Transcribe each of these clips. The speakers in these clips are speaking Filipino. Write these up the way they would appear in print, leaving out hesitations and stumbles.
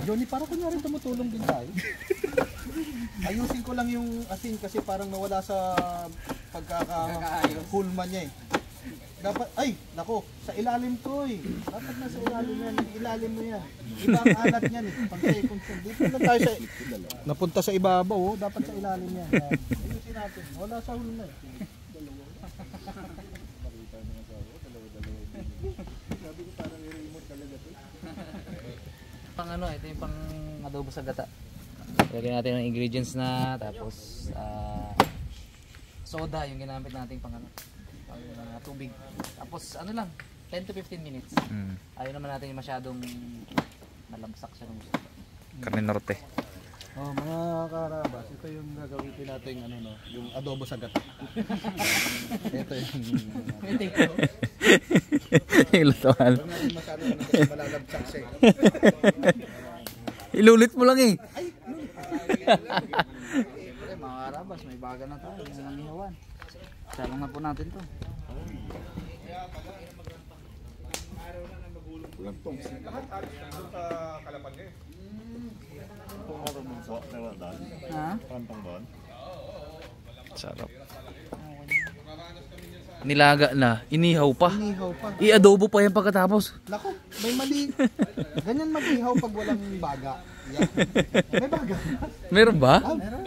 Johnny, para kunyari tumutulong din tayo. Ayusin ko lang yung asin kasi parang nawala sa pagkaka-hulma niya eh. Dapat, ay, nako, sa ilalim to eh. Dapat nasa ilalim yan, ilalim mo yan. Iba ang alat niyan eh, pang seconds yan. Dito lang tayo sa, napunta sa ibabaw oh, dapat sa ilalim yan. Ayusin natin, wala sa hulma eh. Sabi ko parang i-remote talaga to. Pang ano, ito yung pang adobo sa gata. Lagyan natin ng ingredients na, tapos soda yung ginamit natin pang ano, pang tubig. Tapos ano lang, 10 to 15 minutes. Ayaw naman natin yung masyadong malabsak siya ng gusto. Carne Norte. Oh, mga karabas, ito yung gagawin natin ano no, yung adobo sa gata. Ito yung Yung lutuan. masyado na kasi malalabsak siya. Ilulit mo lang eh. Siyempre mga karabas, may baga na tayo, yung lang ihawan. Sarang na po natin to. Ha? Sarap. Nilaga na, inihaw pa. Inihaw pa. I-adobo pa yan pagkatapos. Naku, may mali. Ganyan mag-ihaw pag walang baga. Yeah. May baga. Meron ba? Meron.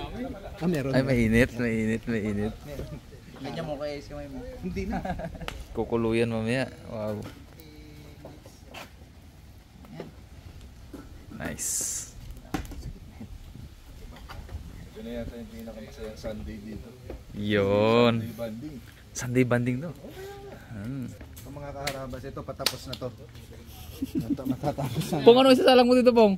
Ah, meron. Ay, mainit. Ganyan mo kaya kamay mo. Hindi na. Kukuluyan mamaya. Wow. Nice. Ito na yata yung pinakamasayang Sunday dito. Yun. Sunday banding. Sunday banding to. So, mga kaharabas, ito patapos na to. Matatapos na. Pong, ano isasalang mo dito, Pong?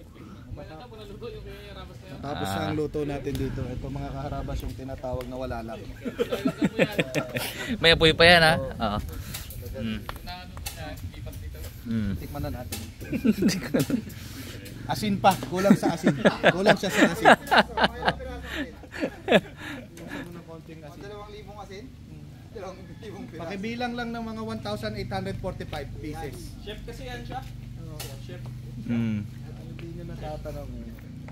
Tapos na ang luto natin dito. Ito mga kaharabas yung tinatawag na wala lang. May apoy pa yan, ha? Oo. Tikman na natin. Asin pa. Kulang sa asin. Kulang siya sa asin. Pakibilang lang ng mga 1,845 pieces. Chef kasi yan siya. Chef. Hindi nyo natatanong.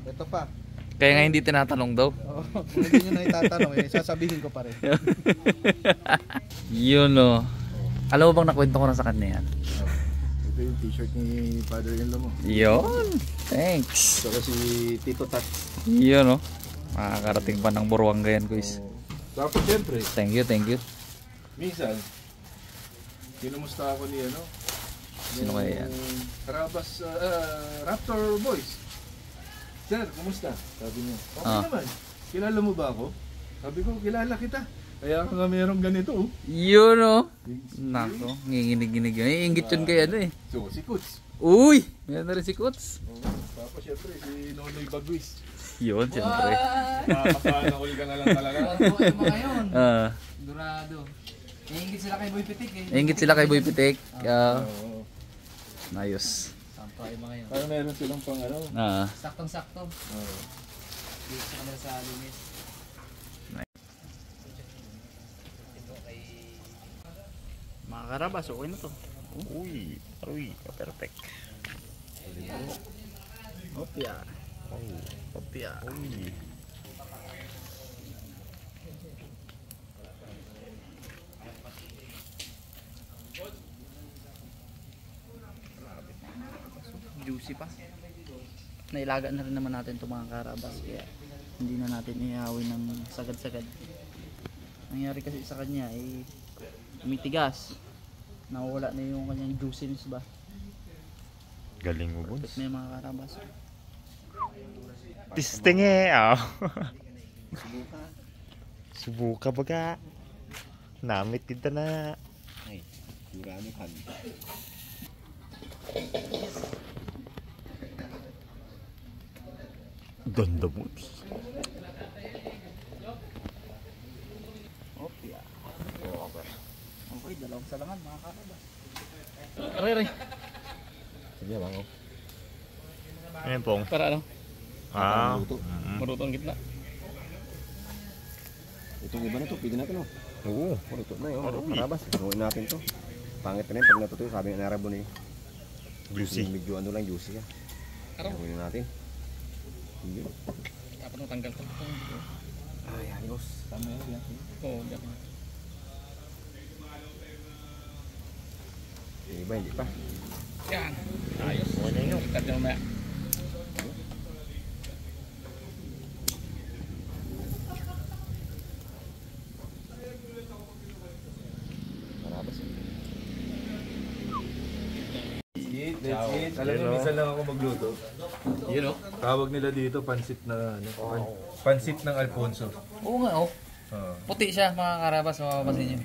Ito pa. Kaya nga hindi tinatanong daw. Kung hindi nyo na itatanong, sasabihin ko pa rin. Yun o. Alam mo bang nakwento ko na sa kanya yan? Ito yung t-shirt ni father-in-law mo. Yun. Thanks. Ito si Tito Tat. Yun o. Makakarating pa ng Buruanga yan, guys. Tapos siyempre, Thank you. minsan, kinumusta ako ni ano? Sino kaya yan? Karabas, Raptor Boys. Sir, kumusta? Sabi niya. Okay naman. Kilala mo ba ako? Sabi ko, kilala kita. Kaya nga mayroong ganito oh. Yun o. Nako, nginginig-ginig yun. Iingit yun kay ano eh. So, si Kuts. Uy! Meron na rin si Kuts. Tapos syempre, si Nonoy Bagwis. Yun, siyempre. Makakasana uli ka na lang talaga. Ano yung mga yun? Ah, Durado. Iingit sila kay Boy Pitik eh. Iingit sila kay Boy Pitik. Ayos. Sampo yung mga yun. Parang meron silang pang ano. Saktong-sakto. Dito sa kanila sa linis. Mga karabas, okay na to. Uy, perfect. Opya. Opya. Juicy pa. Nailaga na rin naman natin itong mga karabas. Kaya hindi na natin ihawin ng sagad-sagad. Nangyari kasi sa kanya ay umitigas. Nawawala na yung kanyang juiciness ba. Galing mo, Bons. May mga karabas. Tistinge, Subuka baga. Namit kita na. Ay, kurami kan. Ganda, Bons. Opya. Okay, dalawang salangan mga karabas. Aray. Sige, bango. Ayan, Pong. Para ano? Maruto ang gitna. Itong iba na to, pwede natin oh. Oo. Maruto na yun. Karabas, gawin natin to. Pangit na yun, pag natutuyo, sabi nga narabo na yun. Juicy. Medyo ano lang, juicy ka. Gawin natin. Dapat nung tanggal ko. Ay, ayos. Tama yan. Oo, dapat. Yung iba, hindi pa. Yan. Ayos. Wala yun. Ikat nyo mamaya. Marabas. That's it. Alam mo, minsan lang ako magluto. Yun o. Tawag nila dito, pansit na ano, pansit ng Alfonso. Oo nga oh. Oo. Puti siya mga karabas, mapapansin nyo.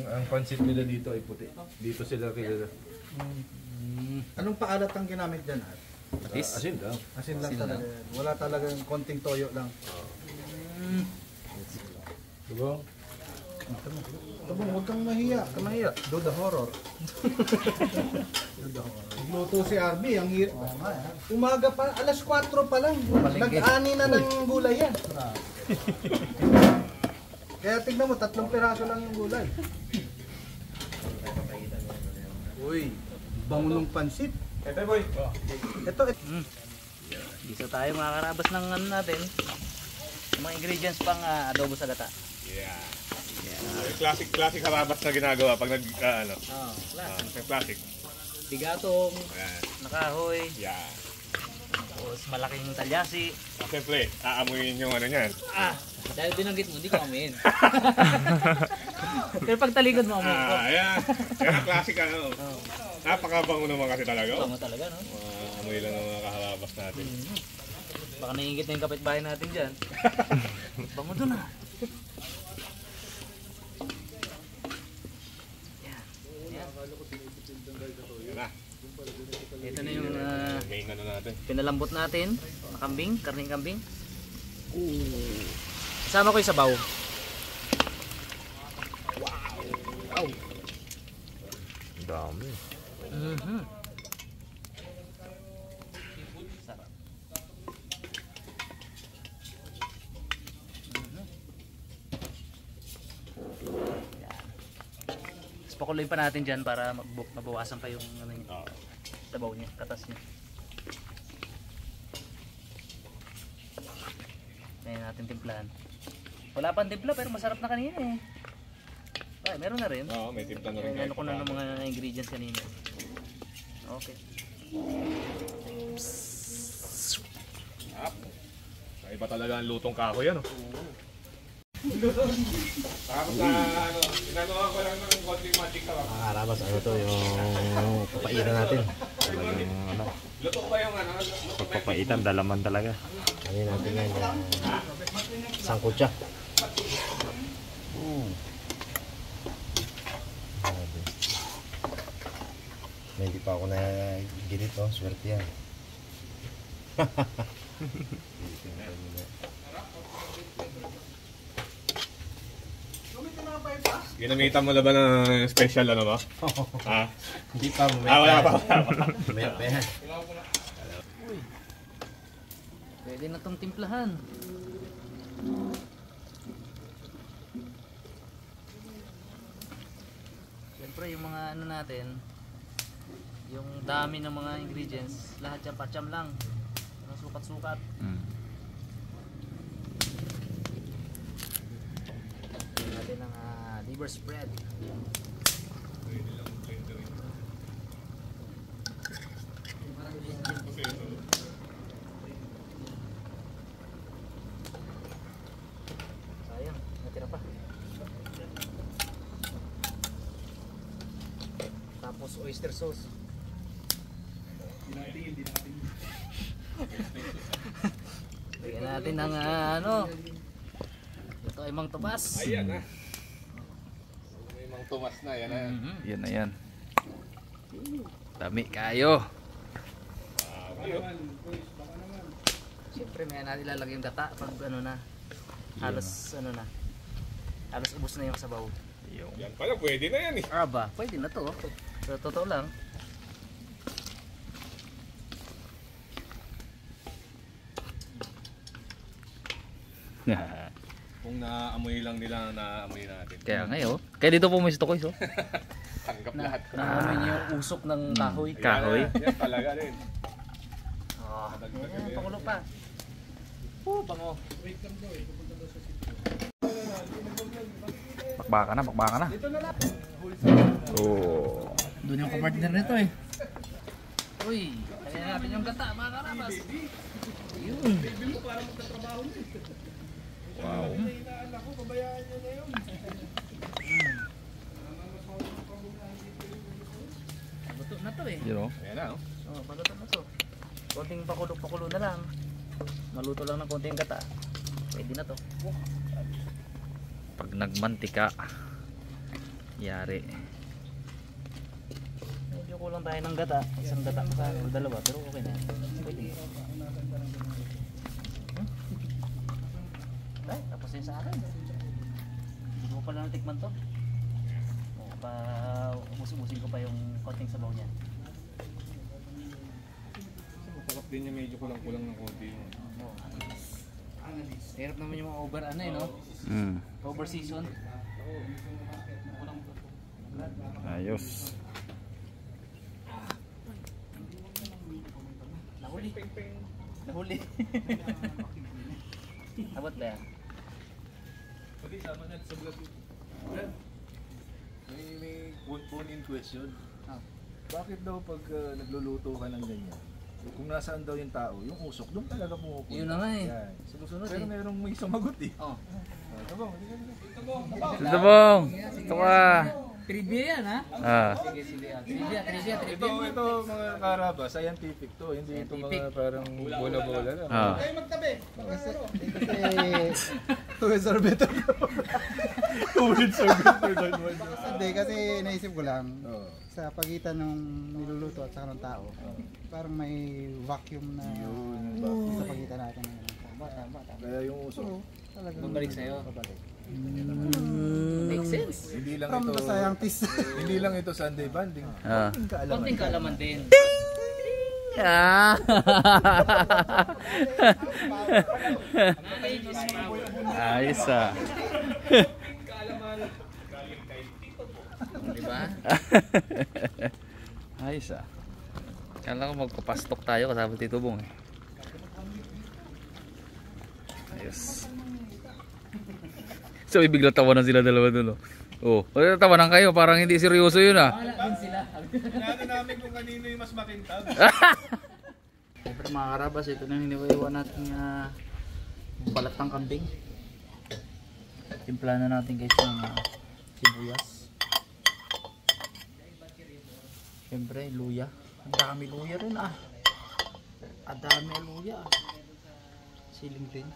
Ang pansit nila dito ay puti. Dito sila kilala. Anong paalat ang ginamit dyan? Patis. Asin lang. Asin lang Asin talaga. yan. Wala talagang konting toyo lang. Diba? Tabong, huwag kang mahiya. Do the horror. Nagluto si RB. Ang umaga pa, alas 4 pa lang. Nag-ani na ng gulay yan. Kaya tignan mo, 3 piraso lang yung gulay. Uy, bango ng pansit. Ito boy. Ito. Dito tayo mga karabas ng ano natin. Yung mga ingredients pang adobo sa gata. Classic harabas na ginagawa pag nag, Oh, classic. Bigatong, Ayan. nakahoy, Yeah. tapos malaking talyasi. Siyempre, aamuin yung ano niyan. Dahil binanggit mo, hindi ko amin. Pero pag talikod mo, amin ko. Ayan. Yan ang classic ano. Napakabango naman kasi talaga. Tama talaga, no? Amoy lang ng mga kaharabas natin. Baka naiingit na yung kapitbahay natin dyan. Bango doon ah. Yan na. Ito na yung Main ano natin. pinalambot natin na kambing, karning kambing. Kasama ko yung sabaw. Wow! Dami. Sarap. Yan. Tapos pakuloyin pa natin dyan para mabawasan pa yung ano niya, sabaw niya, katas niya. Kaya natin timplahan. Wala pang timpla pero masarap na kanina eh. Ay, meron na rin. Oo, may timpla na rin. Ano ko na ng mga ingredients kanina. Okay. Iba talaga ang lutong kahoy yan. Tapos ano, ginagawa ko lang ng konting magic ka. Karabas, ano to, yung papaitan natin. Talagang ano, Luto ba yung ano? pagpapaitan, dalaman talaga. Ano natin yan, sangkutsa. Grabe. Hindi pa ako na ginito, swerte yan. Ginamitan mo na ba ng special ano ba? Ha? Hindi pa, Wala pa. Mamaya pa yan. Pwede na itong timplahan. Siyempre yung mga ano natin, yung dami ng mga ingredients, lahat yan patsyam lang. Mga sukat-sukat. Natin ang liver spread. Sayang, natira pa. Tapos oyster sauce. Bigyan natin ng ano. Ito ay Mang Tomas. Ayan na. May mga tumas na yan. Yan na yan. Dami kayo. Siyempre may natin ilalagay yung gata pag ano na. Halos ano na. Halos ubos na yung sabaw. Yan pala, pwede na yan eh. Aba, pwede na to. Pero totoo lang. Kung naamoy lang nila, naamoy natin. Kaya ngayon, kaya dito pumisto ko iso. Tanggap Na, lahat. naamoy niyo yung usok ng kahoy. Kahoy. Yan talaga rin. Ayan, pakulo pa. Bango. Bakbaka na. Oh. Doon yung kapartner nito eh. Uy, kaya natin yung gata, mga karabas. Yun. Wow. Luto na to eh. Yun oh. Ayan na, oh. Oh, maluto na to. Konting pakulo na lang. Maluto lang ng konting gata. Pwede na to. Pag nagmantika, yari. Medyo kulang tayo ng gata. Isang gata pa o dalawa, pero okay na. Pwede. Ay, tapos yun sa akin. Hindi ko pala natikman to. Umus-umusin ko pa yung konting sabaw niya. Masarap din niya, medyo kulang-kulang ng konti. Hirap naman yung mga over no? Over season. Ayos. Nahuli. Abot ba yan? Okay, sama na sa vlog. May phone in question. Ah. Bakit daw pag nagluluto ka ng ganyan, kung nasaan daw yung tao, yung usok doon talaga pumupunta. Yun na nga eh. Yan. Sumusunod Pero eh. merong may sumagot eh. Oh. Tabang, Ito bong. Ito ka. Trivia yan ha? Ah. Sige. Trivia. Ito mga karaba, scientific to. Hindi ito mga parang bola-bola lang. Ah. Kasi two is are better. Hindi, kasi naisip ko lang, sa pagitan ng niluluto at saka ng tao, parang may vacuum na sa pagitan natin. Tama. Kaya yung usok. Babalik sa'yo. Babalik. Makes sense. Hindi lang From ito the scientist. hindi lang ito Sunday banding. Ah. Konting kaalaman din. Ah. Ayos ah. Diba? Ayos ah. Kala ko magpapastok tayo kasama Tito Bong eh. Ayos. So bigla tawanan sila dalawa doon oh. Oh, tawanan kayo parang hindi seryoso yun ah. Wala din sila. Ano namin kung kanino yung mas makintab. Siyempre mga karabas, ito na yung hiniwaiwan natin balat ng kambing. Timpla na natin guys ng sibuyas. Siyempre luya. Ang dami luya rin ah. Ang dami luya ah. Siling green.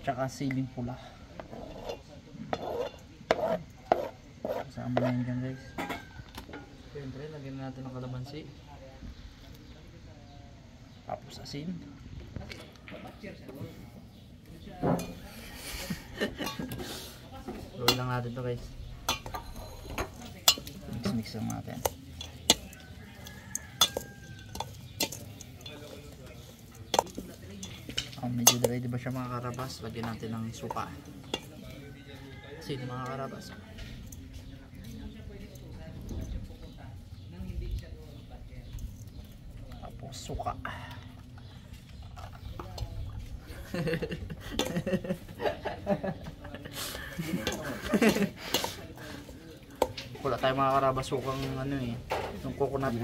Tsaka siling pula. Kasama na yun dyan guys. Siyempre lagyan natin ng kalamansi. Tapos asin. Roll lang natin to guys. Mix lang natin. Medyo dry diba siya mga karabas. Lagyan natin ng suka. Asin mga karabas. Tapos suka. Wala tayo mga karabas sukang ano eh. Yung coconut.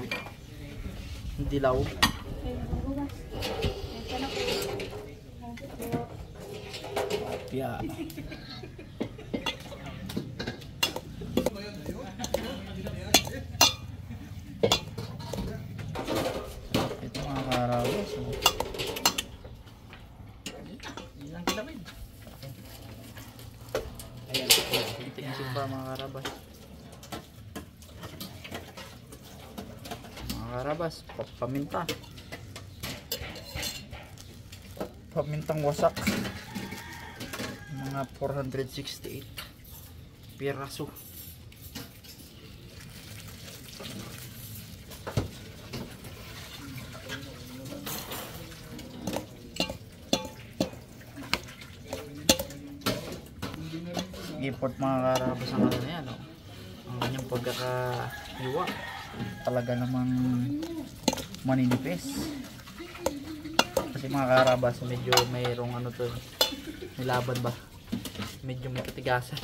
Hindi law. Yeah. Ito mga karabas. Hindi lang kilawin. Ayan. Ito yung simpa mga karabas. Mga karabas. Paminta. Pamintang wasak. Mga 468 piraso. Import mga karabas ang ano na yan oh. Ang kanyang pagkakahiwa talaga namang maninipis. Kasi mga karabas, medyo mayroong ano to, nilaban ba? Medyo may katigasan.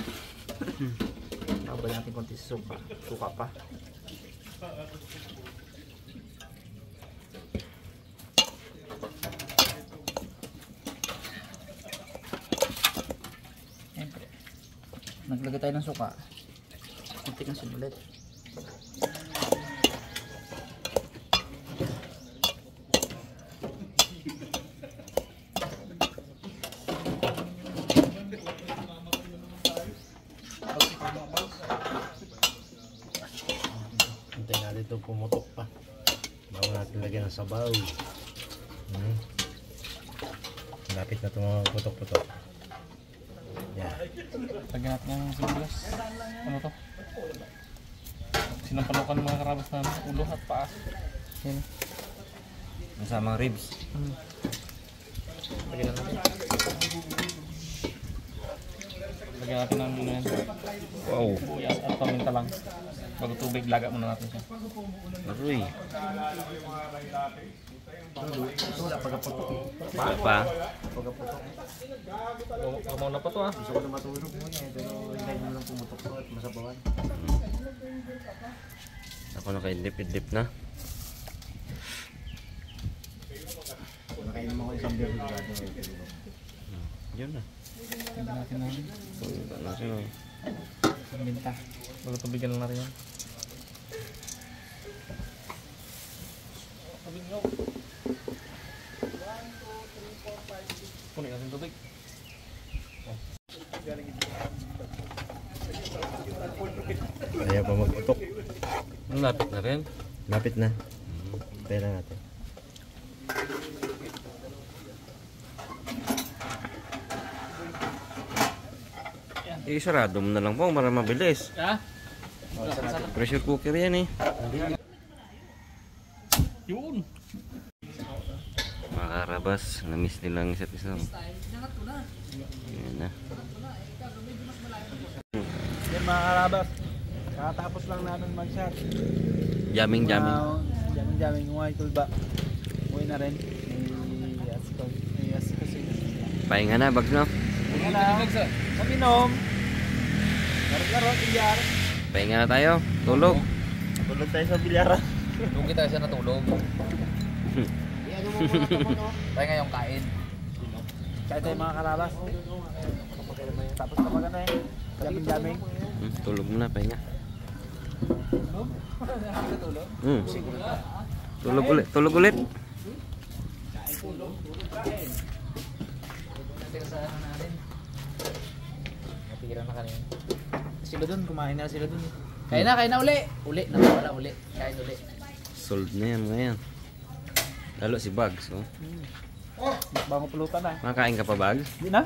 Laban natin konti sa suka. Suka pa. Siyempre, naglagay tayo ng suka. Kunti ng sinulit. Hintay natin ito pumutok pa. Bago natin lagyan ng sabaw. Lapit na ito mga putok-putok. Yan. Lagyan natin ng sibuyas. Ano to? Sinampalukan ng mga karabas namin. Ulo at paa. Yan. Masamang ribs. Lagyan na natin. Lagyan natin ng ano yan. Wow. Sibuyas at paminta lang. Bago tubig, laga muna natin siya. Aroy. Wala pagkaputok. Pa. Kamaw na pa to ah. Gusto ko na matulog mo eh. Pero hindi mo lang pumutok ko at masabawan. Ako naka-idlip-idlip na. Nakain mo ko isang beer. Yun na. Lagyan natin ng paminta. Bago tubigan lang natin yan. Kunin natin tubig. Kaya pa magputok. Lapit na rin. Lapit na. Pera natin. Sarado mo na lang po para mabilis. Ha? Pressure cooker yan eh. Yun! Mga karabas, na-miss nilang isa't isa. Yan na. Yan mga karabas. Kakatapos lang namin mag-shot. Jamming. Jamming. Umuhay tulba. Umuwi na rin. May asiko. Pahinga na, bags no? Pahinga na. Kaminom. Laro-laro, bilyar. Pahinga na tayo. Tulog. Tulog tayo sa bilyara. Doon kita siya natulog. Tayo ngayong kain. Kaya tayo mga karabas. Tapos kapag ano eh. Jamming. Tulog muna, pahinga. Tulog ulit. Sa ano natin. Napigilan na kanina. Sila dun, kumain na sila dun. Kain na uli. Uli, nakawala uli. Kain uli. Solved na yan ngayon. Lalo si Bugs. Oh. Bango pulutan na. Makakain ka pa, Bugs? Hindi na.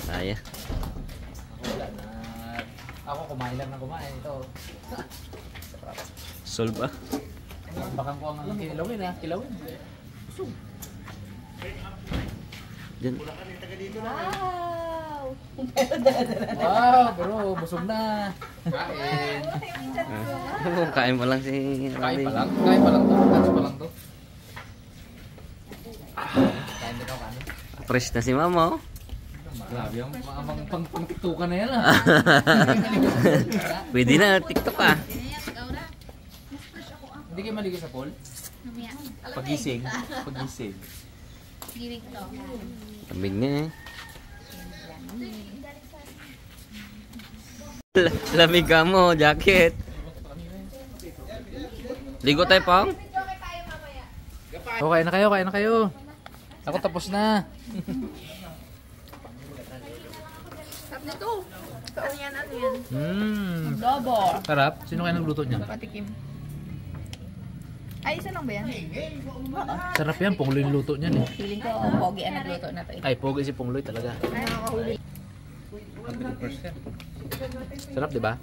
Kaya. Wala na. Ako kumain lang na kumain. Ito. Solve ah. Bakang ko ang kilawin ha. Kilawin. Busog. Diyan. Wow, bro. Busog na. Kain. Kain pa lang si Kain Rabi. pa lang. Kain pa lang to. Catch pa lang to. Kain din ako kanin. Fresh na si Mama. Oh. Grabe ang pang-tiktukan na yan ah. Pwede na, TikTok ah. Hindi kayo maligo sa pool? Pagising. Lamig na eh. Lamig ka mo, jacket. Ligo tayo pang? Oh, kain na kayo. Ako tapos na. Sarap nito. Saan yan? Ano yan? Adobo. Sarap. Sino kayo nagluto niyan? Patikim. Ay, isa lang ba yan? Sarap yan. Pungloy yung luto niyan eh. Feeling ko, pogi ang nagluto na to eh. Ay, pogi si Pungloy talaga. Nakakahuli. Sarap, di ba?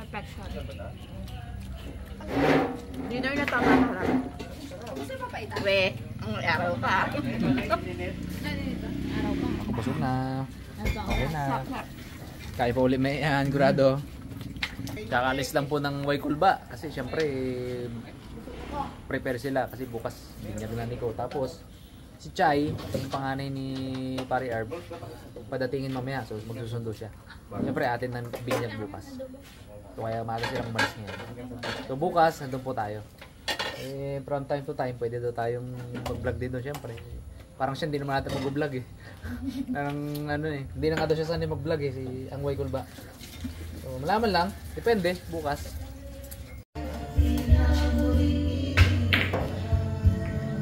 Perfect. Dinner na tama na harap. We, ang araw ka. Ako busog na. Okay na. Kaya pa uli may gurado. Kakalis lang po ng Waykulba kasi syempre prepare sila kasi bukas binyag na ni ko. Tapos si Chai, yung panganay ni Pari Arb, padatingin mamaya, so magsusundo siya. Syempre atin ng binyag bukas. So kaya maaga silang umalis ngayon. So bukas nandun po tayo. From time to time pwede daw tayong mag-vlog din doon syempre. Parang siya hindi naman natin mag-vlog eh. Parang hindi na nga daw siya sanay mag-vlog eh, si ang Waykulba. So malaman lang, depende, bukas.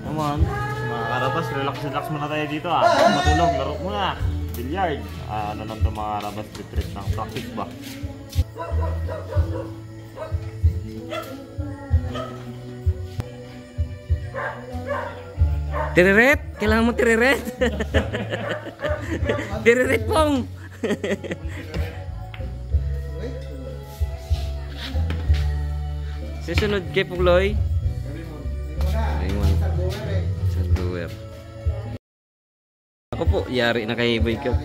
Come on, mga karabas, relax muna tayo dito ah. Matulog, laro muna. Billiard. Ano lang ito mga karabas, trip ng practice ba? Tiriret? Kailangan mo tiriret? Tiriret pong! Susunod kay Pugloy. Sa doer. Ako po, yari na kay Boy Cup.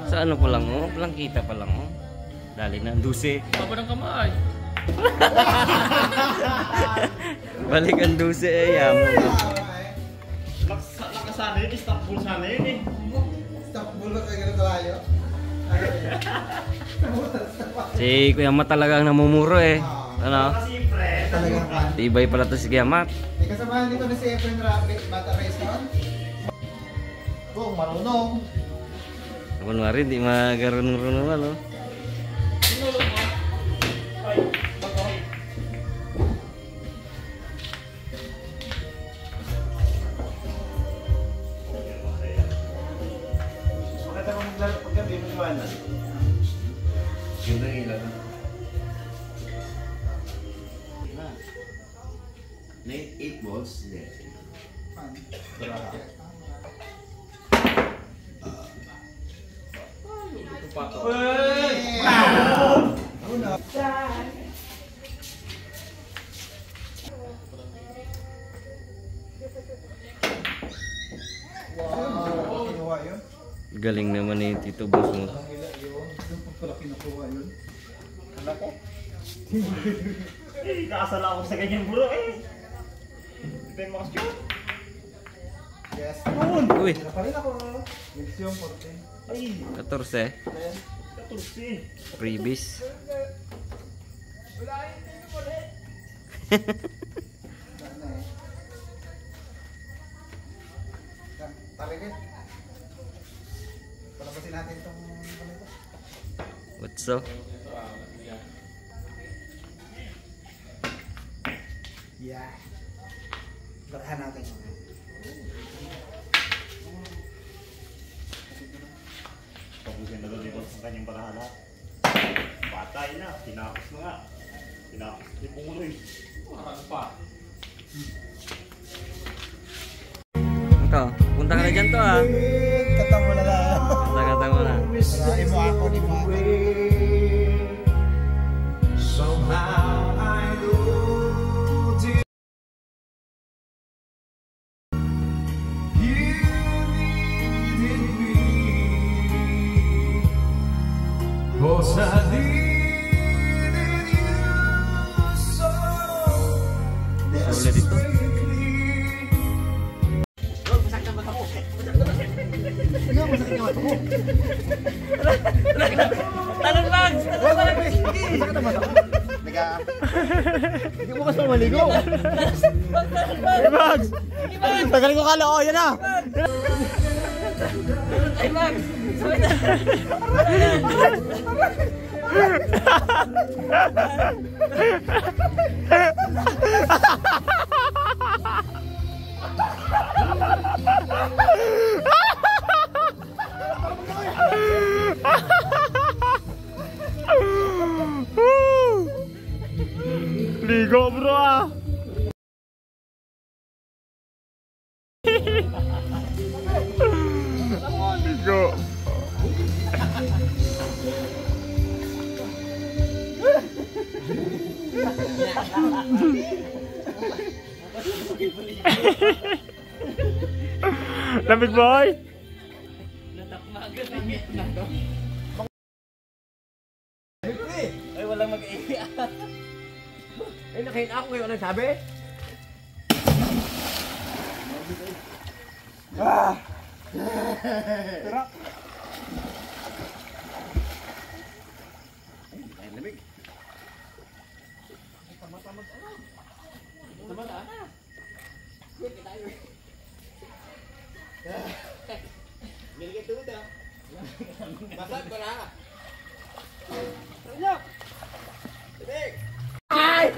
Sa ano pa lang oh, plangkita pa lang oh. Dali na, 12. Baba ng kamay. Balik ang 12 eh, yamo. Sana yun, Istanbul sana yun eh. Istanbul na kayo ganun kalayo. Si Kuya Mat talagang namumuro eh. Ano? Talagang fan. Tibay pala to si Kuya Mat. May kasamahan dito na si Efren Bata Restaurant. Kung marunong. Kunwari, di magarunong-runong ano. Yun na ilan. May 8 balls? Hindi. Galing naman ni Tito Boss mo. Nakasala ako sa ganyan bro eh. Ito yung mga shoot. Yes. Uy, Naparin ako. Next yung 14. Ay, 14. 14. Freebies. Sana eh. Tarikit. Palabasin natin itong ganito. What's up? Yeah. Barahan natin. Tapusin na doon dito sa kanyang barahala. Patay na, tinapos na nga. Tinapos ni Punguloy. Ito, punta ka na dyan to ah. Katang mo na lang. Kata-kata mo na. Marami mo ako ni Mami. Ulit ito. Talon Mags! Hindi mo kasi maligo. Hey Mags! Tagalin ko kala ko, yan na! Ay Mags! Ligo bro ah! Ligo! Lamig boy! walang mag-iya. Eh, nakita ako ngayon nagsabi. Tara. Ay, lamig. Biligay tuwid ah. Basag ko na. Tara. Tibig. Ay!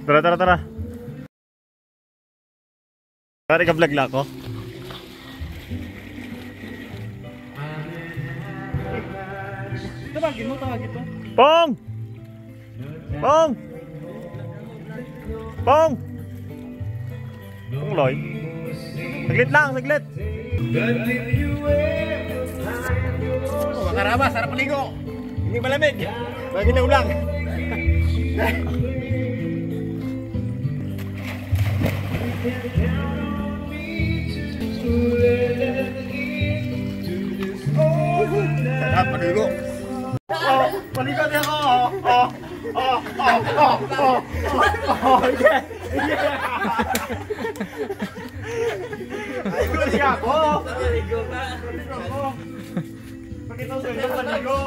Tara. Kari ka vlog lang ako. Tawagin mo. Pong! Pong! Loy. Saglit. Mga karabas, sarap maligo. Hindi malamig. Lagi na ulang. Sarap maligo. Maligo niya ako. Maligo niya ako. Pakita sa inyo, maligo.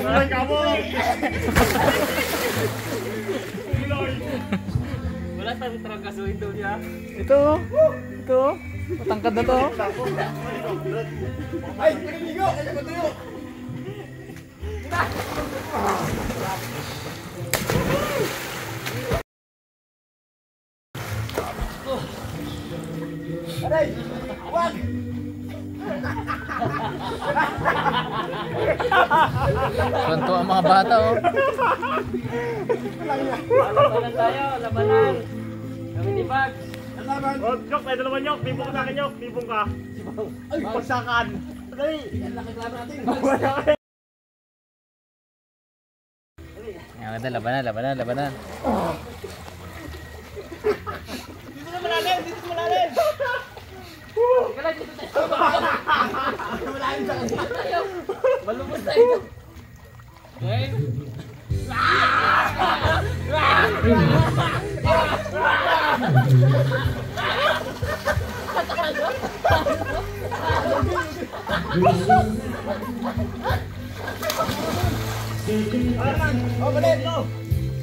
Ay, kamo. Wala tayong trangkasuhin daw niya. Ito. Matangkad na to. Ay, maligo. Ay, matuyo. Aray! Wag! Kanto ang mga bata oh. Labanan tayo, labanan. Kami ni Bag. Oh, Nyok, may dalawa Nyok. Bibong ka akin, Nyok. Bibong ka. Ay, pagsakan. Dali. Yan lang kaklaro natin. Ang ganda, labanan. Dito na malalim. Teka lang, dito tayo. Malalim sa kanila tayo. Malubos tayo. Okay?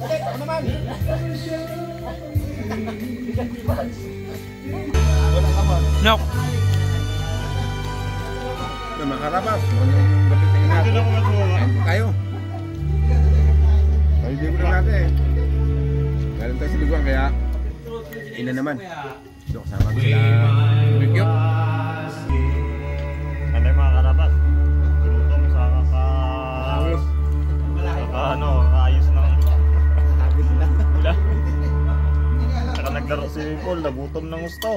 Balik, ako naman. Nyok. Mga karabas, anong lapit na inap? Dito ako matuwa. Kayo. Ay, hindi mo na natin eh. Galing tayo sa liguan kaya ina naman. Dok, sama ko sila. Review. Ano yung mga karabas? Gutom sa kaayos ng ulam. Saka naglaro si Paul, nagutom ng gusto.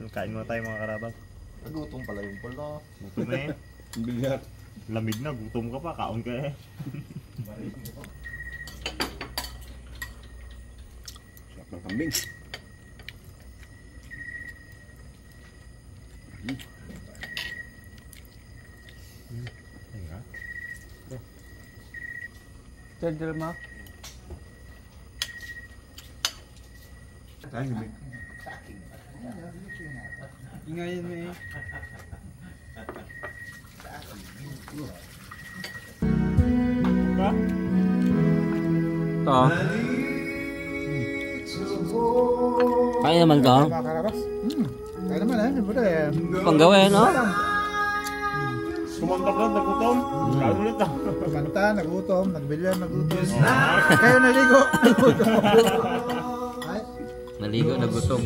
Kain muna tayo mga karabas. Nagutom pala yung Paul, no? Gutom eh. Bilyar. Lamig na, gutom ka pa, kaon ka eh. Sarap ng kambing. Jadil mo. Ingayin mo eh. Ito. Kaya naman ka? Mga karabas. Kaya naman eh. Siyempre eh. Panggawin, no? Kumanta ka, nagutom. Kain ulit na. Kanta, nagutom, nagbilyar, nagutom. Kayo naligo. Naligo, nagutom.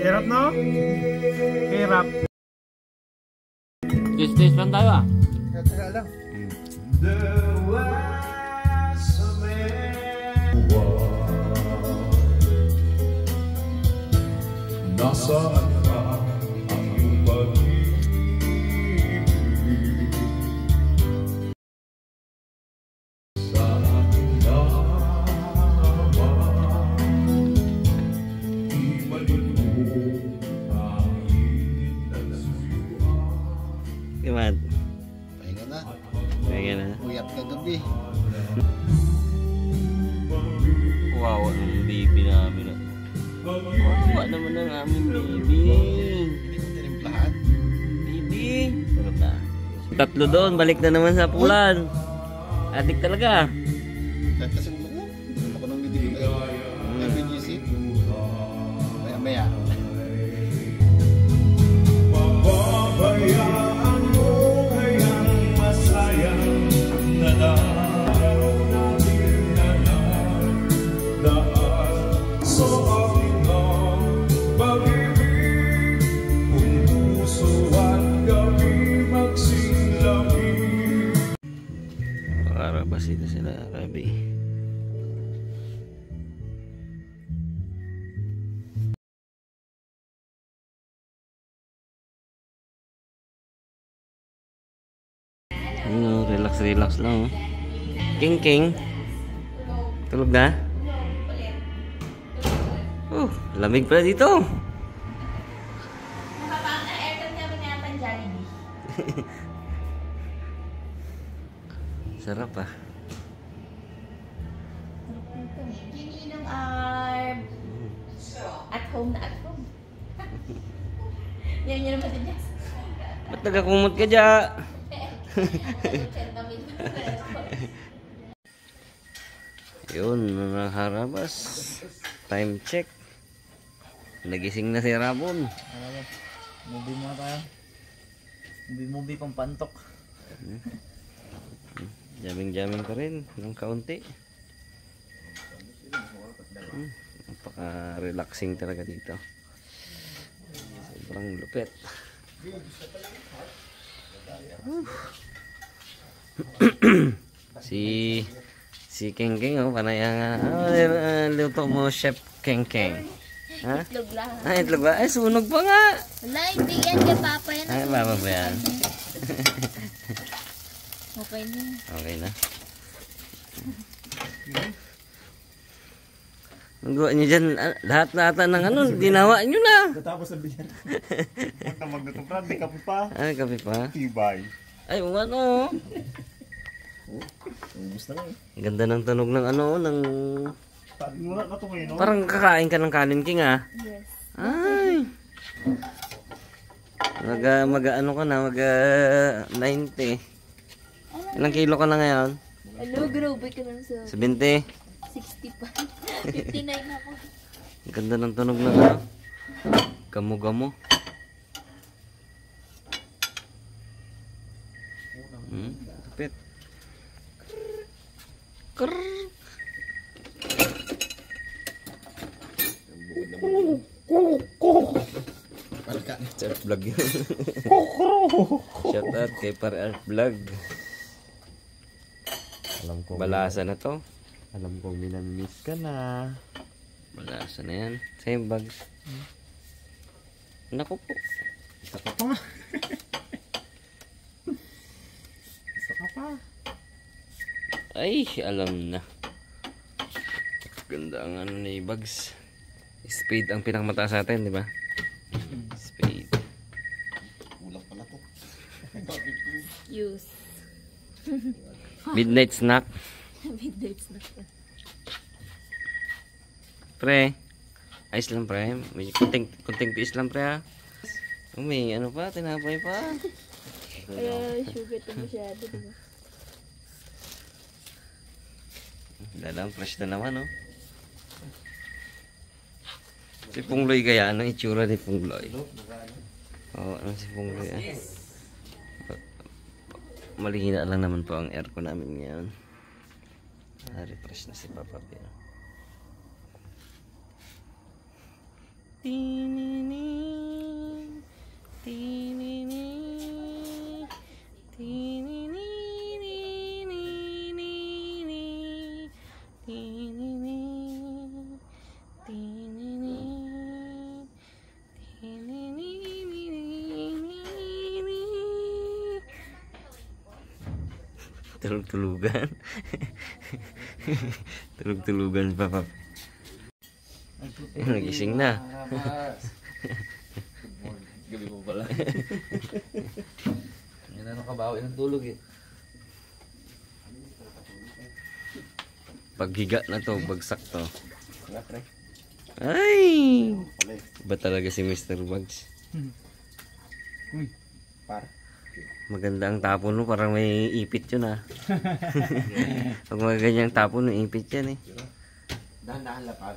Hirap no? Hirap. Taste lang tayo ah. Kaya lang. Nasaan ka ang iyong pag-ibig sa aking naman? ang aming baby. Baby. Sarap na. Tatlo doon, balik na naman sa pulan. Adik talaga. Kasi ako nang bibigay. MBGC. Maya. Pababayaan mo kayang masayang nadaraw natin na nagdaan sa akin ang pag-ibig kung puso at gabi magsilapit. Makarabas dito sila, Rabi. Relax lang. King. Tulog na? Lamig pala dito. Napapang na aircon kami nga pang Jollibee. Sarap ah. Yung arm. At home na at home. Yan yun naman din yan. Ba't nagakumot ka dyan? Yun, mga harabas. Time check. Nagising na si Rabon. Movie muna tayo. Movie pang pantok. Jaming pa rin ng kaunti. Napaka-relaxing talaga dito. Sobrang lupit. Si Keng oh, panay luto mo, Chef Keng. Ha? Itlog lang. Itlog ba? Ay, sunog pa nga. Wala, hindi yan kay Papa yan. Ay, Papa ba yan? Okay na. Okay na. Magawa nyo dyan, lahat ng ginawa nyo na. Natapos na biyan. Huwag na magluto, Brad. May kape pa. Ay, kape pa. Tibay. Ay, ano. Ubus na nga eh. Ganda ng tunog ng ng... Wala na ito ngayon. Parang kakain ka ng kanin, King, ah. Yes. Ay. Mag-ano ka na, 90. Ilang kilo ka na ngayon? Ano, grabe ka lang sa 70. 60 pa. 59 ako. Ganda ng tunog ng gamo-gamo. Kapit. Chef Vlog yun. Shout out kay Par Vlog. Alam ko. Balasa na to. Alam kong minamiss ka na. Balasa na yan. Same bags. Naku po. Isa ka pa. Isa ka pa. Ay, alam na. Ganda ang ni bags. Speed ang pinakamataas sa atin, di ba? Speed. Kulang pala to. Use. Midnight snack. Midnight snack. Pre. Ayos lang, pre. May kunting tiis lang, pre, ha. May ano pa, tinapay pa. Kaya sugar to masyado, diba? Dalang fresh na naman, no? Si Pungloy kaya, anong itsura ni Pungloy? Oo, ano si Pungloy, ah? Malihina lang naman po ang aircon namin ngayon. Refresh na si Papa Pia. Tulog-tulugan. Tulog-tulugan pa, Papa. Nagising na. Gabi mo pala. Yan na nakabawi ng tulog eh. Paghiga na to, bagsak to. Ay! Ba talaga si Mr. Bugs? Par. Maganda ang tapon mo, parang may ipit yun ah. Pag mga ganyang tapon, may ipit yan eh. Dahan-dahan lapag.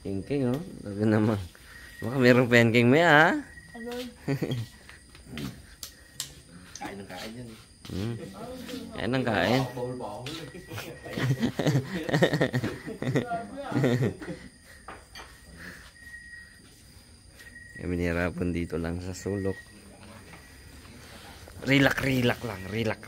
King oh, talaga naman. Baka merong penking mo ah. Kain ng kain yan eh. Kain ng kain. Kami nihirapan dito lang sa sulok. Relax lang, relax.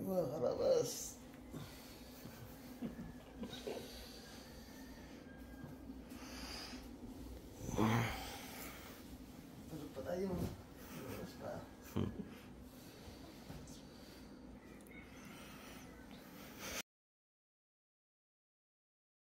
Mga karabas.